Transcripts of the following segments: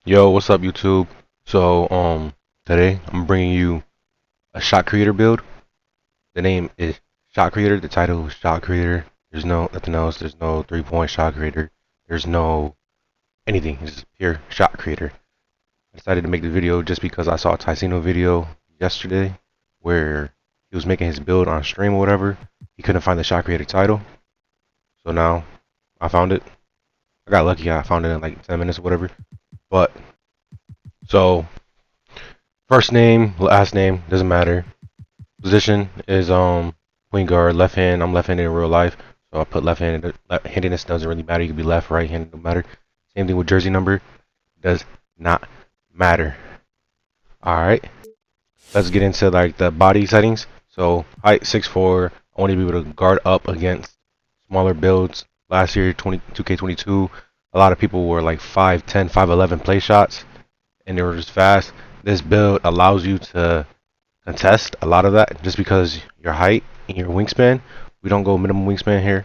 Yo, what's up, YouTube? So, today I'm bringing you a shot creator build. The name is Shot Creator. The title is Shot Creator. There's no nothing else. There's no 3-point shot creator. There's no anything. It's just pure shot creator. I decided to make the video just because I saw a Ticino video yesterday where he was making his build on stream or whatever. He couldn't find the shot creator title, so now I found it. I got lucky. I found it in like 10 minutes or whatever. But so first name, last name, doesn't matter. Position is point guard, left hand. I'm left-handed in real life, so I put left-handed. Handedness doesn't really matter. You can be left, right-handed, no matter. Same thing with jersey number, does not matter. All right, let's get into like the body settings. So height 6'4". I want to be able to guard up against smaller builds. Last year, 2K22, a lot of people were like 5'10", 5'11" play shots, and they were just fast. This build allows you to contest a lot of that just because your height and your wingspan. We don't go minimum wingspan here,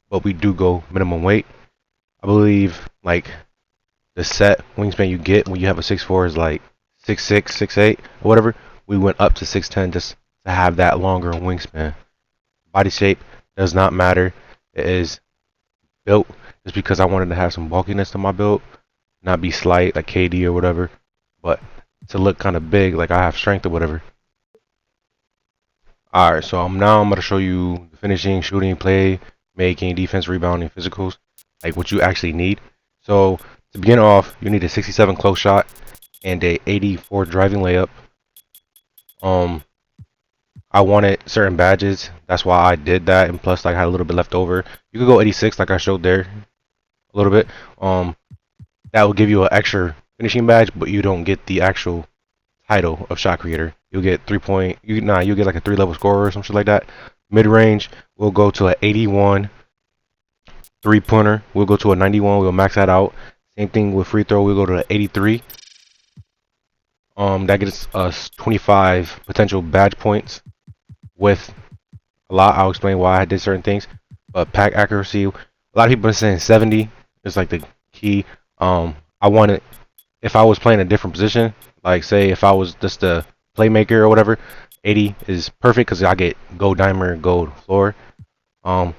but we do go minimum weight. I believe like the set wingspan you get when you have a 6'4" is like 6'6", 6'8", or whatever. We went up to 6'10" just to have that longer wingspan. Body shape does not matter. It is built just because I wanted to have some bulkiness to my build, not be slight like KD or whatever, but to look kind of big like I have strength or whatever. Alright, so now I'm going to show you the finishing, shooting, play, making, defense, rebounding, physicals, like what you actually need. So to begin off, you need a 67 close shot and a 84 driving layup. I wanted certain badges, that's why I did that, and plus like I had a little bit left over. You could go 86 like I showed there, a little bit. That will give you an extra finishing badge, but you don't get the actual title of shot creator. You'll get 3-point. You'll get like a 3-level scorer or some shit like that. Mid range, we'll go to an 81. 3-pointer, we'll go to a 91. We'll max that out. Same thing with free throw. We'll go to an 83. That gets us 25 potential badge points. With a lot, I'll explain why I did certain things. But pack accuracy, a lot of people are saying 70 is like the key. I wanted, if I was playing a different position, like say if I was just a playmaker or whatever, 80 is perfect because I get gold diamond, gold floor. Ball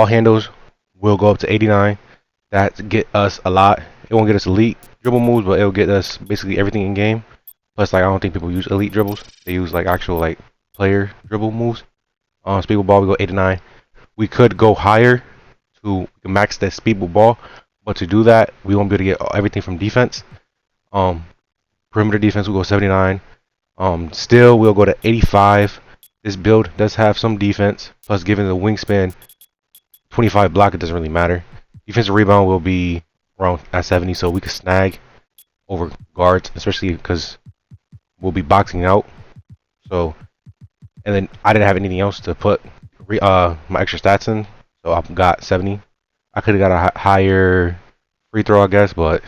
handles will go up to 89. That get us a lot. It won't get us elite dribble moves, but it'll get us basically everything in game. Plus, like I don't think people use elite dribbles. They use like actual like player dribble moves. Speed with ball we go 89. We could go higher to max that speed with ball, but to do that we won't be able to get everything from defense. Perimeter defense will go 79. Still we'll go to 85. This build does have some defense, plus given the wingspan 25 block, it doesn't really matter. Defensive rebound will be around at 70, so we could snag over guards, especially because we'll be boxing out. So, and then I didn't have anything else to put my extra stats in, so I got 70. I could have got a higher free throw, I guess, but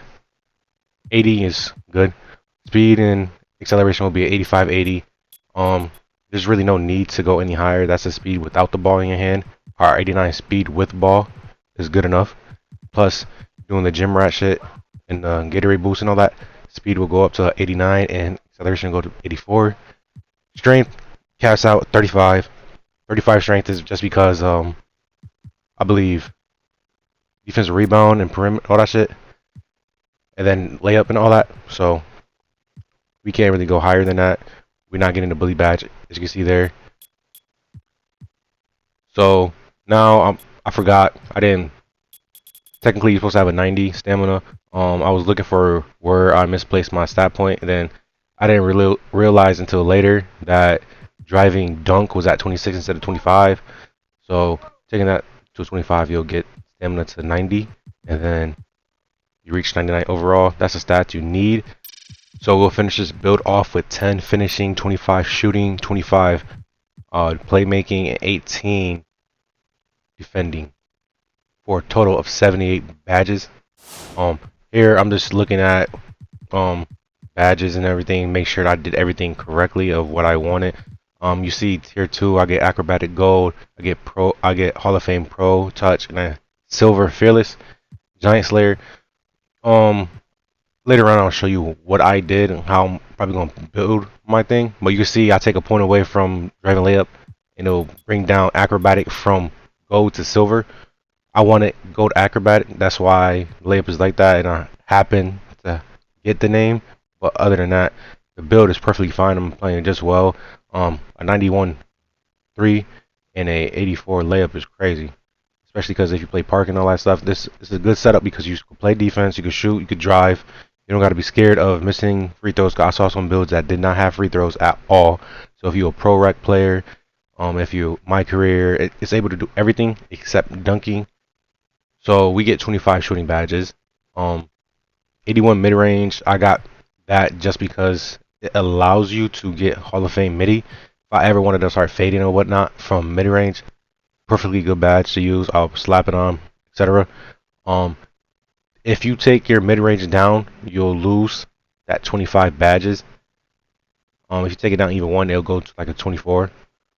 80 is good. Speed and acceleration will be at 85, 80. There's really no need to go any higher. That's the speed without the ball in your hand. Our 89 speed with ball is good enough. Plus, doing the gym rat shit and Gatorade boost and all that, speed will go up to 89 and acceleration will go to 84. Strength caps out 35. 35 strength is just because I believe defensive rebound and perimeter, all that shit, and then layup and all that. So we can't really go higher than that. We're not getting the bully badge, as you can see there. So now I forgot. I didn't. Technically, you're supposed to have a 90 stamina. I was looking for where I misplaced my stat point, and then I didn't really realize until later that driving dunk was at 26 instead of 25. So taking that to 25, you'll get stamina to 90, and then you reach 99 overall. That's the stat you need. So we'll finish this build off with 10 finishing, 25 shooting, 25 playmaking, and 18 defending, for a total of 78 badges. Here I'm just looking at badges and everything, make sure that I did everything correctly of what I wanted. You see tier 2, I get acrobatic gold, I get Hall of Fame pro touch, and a silver fearless, giant slayer. later on I'll show you what I did and how I'm probably gonna build my thing. But you can see I take a point away from driving layup, and it'll bring down acrobatic from gold to silver. I wanted gold acrobatic, that's why layup is like that, and I happen to get the name. But other than that, the build is perfectly fine. I'm playing just well. A 91-3 and a 84 layup is crazy, especially because if you play park and all that stuff, this is a good setup because you can play defense, you can shoot, you can drive. You don't got to be scared of missing free throws. I saw some builds that did not have free throws at all. So if you're a pro rec player, if you my career, it's able to do everything except dunking. So we get 25 shooting badges. 81 mid range. I got that just because it allows you to get Hall of Fame midi. If I ever wanted to start fading or whatnot from mid range, perfectly good badge to use. I'll slap it on, etc. Um, if you take your mid range down, you'll lose that 25 badges. If you take it down even one, it'll go to like a 24.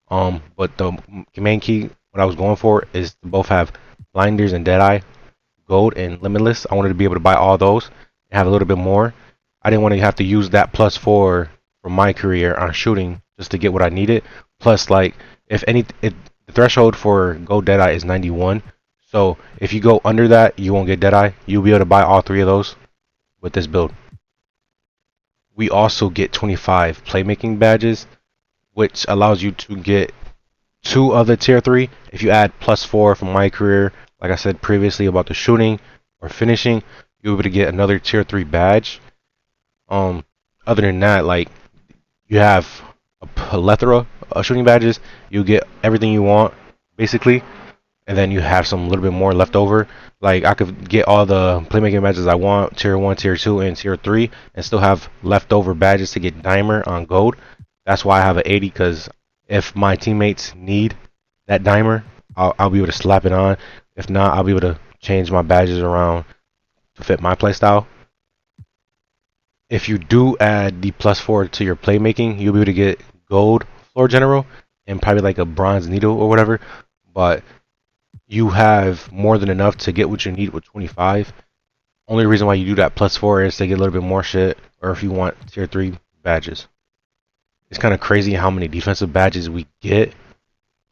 But the main key, what I was going for, is to both have blinders and Deadeye, gold and limitless. I wanted to be able to buy all those and have a little bit more. I didn't want to have to use that +4 from my career on shooting just to get what I needed. Plus, like, if the threshold for gold Deadeye is 91. So if you go under that, you won't get Deadeye. You'll be able to buy all 3 of those with this build. We also get 25 playmaking badges, which allows you to get 2 other tier 3. If you add +4 from my career, like I said previously about the shooting or finishing, you'll be able to get another tier 3 badge. Other than that, like, you have a plethora of shooting badges. You get everything you want, basically, and then you have some little bit more left over. Like, I could get all the playmaking badges I want, tier 1, tier 2, and tier 3, and still have leftover badges to get dimer on gold. That's why I have an 80, because if my teammates need that dimer, I'll be able to slap it on. If not, I'll be able to change my badges around to fit my playstyle. If you do add the +4 to your playmaking, you'll be able to get gold floor general and probably like a bronze needle or whatever. But you have more than enough to get what you need with 25. Only reason why you do that +4 is to get a little bit more shit, or if you want tier 3 badges. It's kind of crazy how many defensive badges we get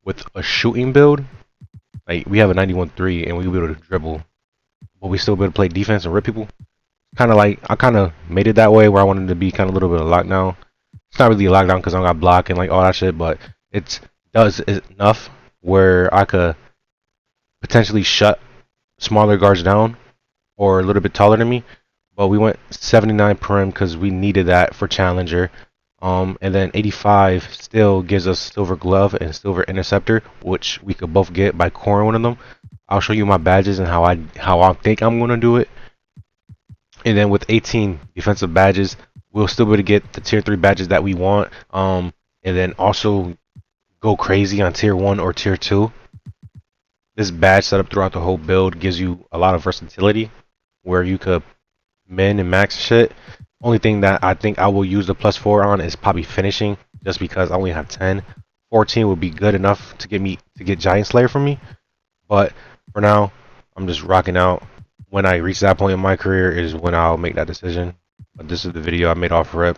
with a shooting build. Like, we have a 91-3 and we'll be able to dribble, but we still be able to play defense and rip people. Kind of like, I kind of made it that way where I wanted to be kind of a little bit of lockdown. It's not really a lockdown because I don't got block and like all that shit, but it does enough where I could potentially shut smaller guards down or a little bit taller than me. But we went 79 prim because we needed that for challenger. And then 85 still gives us silver glove and silver interceptor, which we could both get by coring one of them. I'll show you my badges and how I think I'm gonna do it. And then with 18 defensive badges, we'll still be able to get the tier 3 badges that we want. And then also go crazy on tier 1 or tier 2. This badge setup throughout the whole build gives you a lot of versatility where you could min and max shit. Only thing that I think I will use the +4 on is probably finishing, just because I only have 10. 14 would be good enough to get Giant Slayer for me. But for now, I'm just rocking out. When I reach that point in my career is when I'll make that decision. But this is the video I made off rip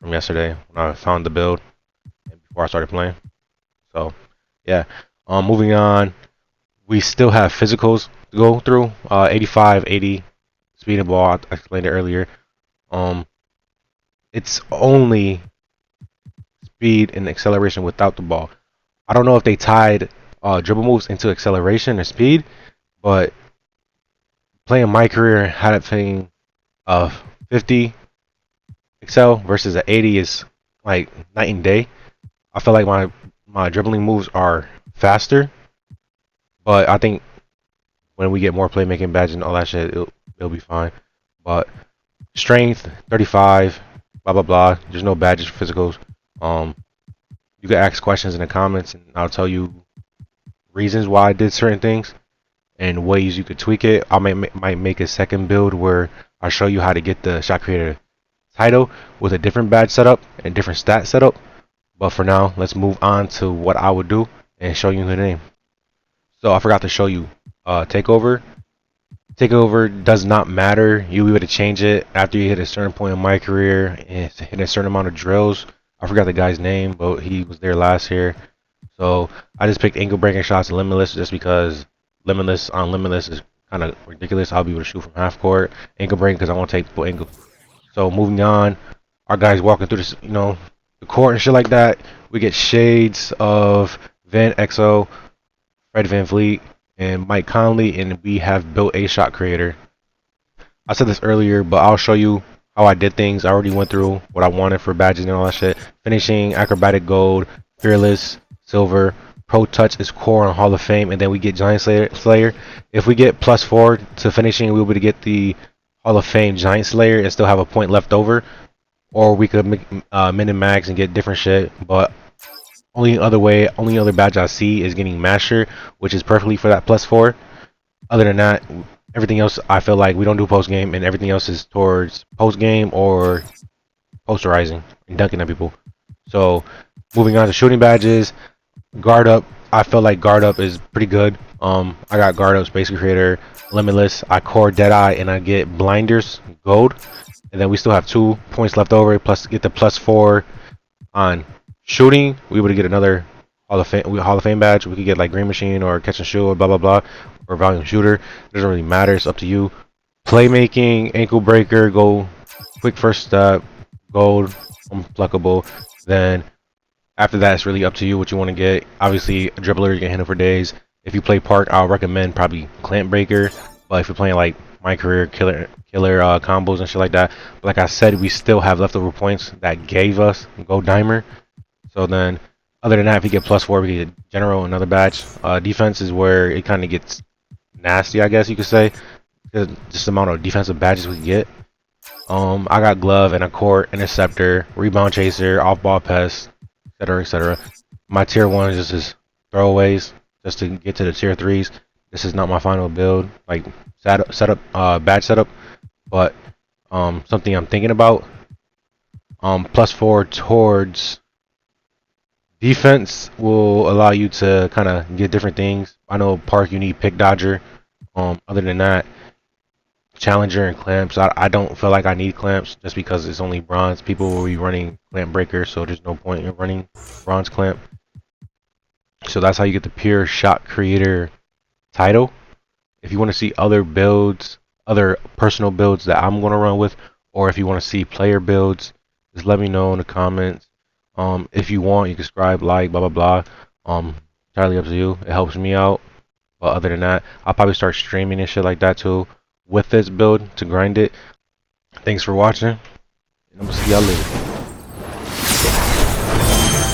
from yesterday when I found the build and before I started playing. So yeah, moving on. We still have physicals to go through. 85, 80, speed and ball. I explained it earlier. It's only speed and acceleration without the ball. I don't know if they tied dribble moves into acceleration or speed, but playing my career had it playing 50 excel versus an 80 is like night and day. I feel like my dribbling moves are faster, but I think when we get more playmaking badges and all that shit, it'll be fine. But strength 35, blah blah blah. There's no badges for physicals. You can ask questions in the comments and I'll tell you reasons why I did certain things and ways you could tweak it. I might make a second build where I show you how to get the shot creator title with a different badge setup and different stat setup. But for now, let's move on to what I would do and show you the name. So I forgot to show you takeover. Takeover does not matter. You'll be able to change it after you hit a certain point in my career and hit a certain amount of drills. I forgot the guy's name, but he was there last year. So I just picked ankle breaking shots and limitless just because limitless on limitless is kind of ridiculous. I'll be able to shoot from half court. Ankle breaking because I want to take full ankle. So moving on, our guys walking through this, the court and shit like that. We get shades of Van Exo, Fred VanVleet, and Mike Conley, and we have built a shot creator. I said this earlier, but I'll show you how I did things. I already went through what I wanted for badges and all that shit. Finishing, acrobatic gold, fearless, silver, pro touch is core on Hall of Fame, and then we get Giant Slayer. If we get +4 to finishing, we'll be able to get the Hall of Fame Giant Slayer and still have a point left over. Or we could min and max and get different shit, but only other badge I see is getting Masher, which is perfectly for that +4. Other than that, everything else I feel like we don't do post game, and everything else is towards post game or posterizing and dunking at people. So moving on to shooting badges, guard up. I feel like guard up is pretty good. I got guard up, Space Creator, Limitless. I core Deadeye, and I get Blinders gold. And then we still have 2 points left over, plus get the +4 on shooting. We would get another Hall of Fame badge. We could get like Green Machine or Catch and Shoot or blah blah blah, or Volume Shooter. It doesn't really matter. It's up to you. Playmaking, ankle breaker, go quick first step, gold, unpluckable. Then after that, it's really up to you what you want to get. Obviously, a dribbler you can handle for days. If you play Park, I'll recommend probably Clamp Breaker. But if you're playing like my career killer combos and shit like that, but like I said, we still have leftover points that gave us Gold Dimer. So then, other than that, if you get +4, we get General, another badge. Defense is where it kind of gets nasty, I guess you could say. Just the amount of defensive badges we can get. I got Glove and a Court, Interceptor, Rebound Chaser, Off Ball Pest, etc., etc. My tier 1 is just throwaways, just to get to the tier 3s. This is not my final build, like badge setup, but something I'm thinking about. +4 towards defense will allow you to kind of get different things. I know Park you need Pick Dodger. Other than that, Challenger and Clamps. I don't feel like I need Clamps just because it's only bronze. People will be running Clamp Breaker, so there's no point in running bronze Clamp. So that's how you get the pure shot creator title. If you want to see other builds, other personal builds that I'm going to run with, or if you want to see player builds, just let me know in the comments. If you want, you can subscribe, like, blah blah blah. Entirely up to you. It helps me out. But other than that, I'll probably start streaming and shit like that too with this build to grind it. Thanks for watching, and I'm gonna see y'all later.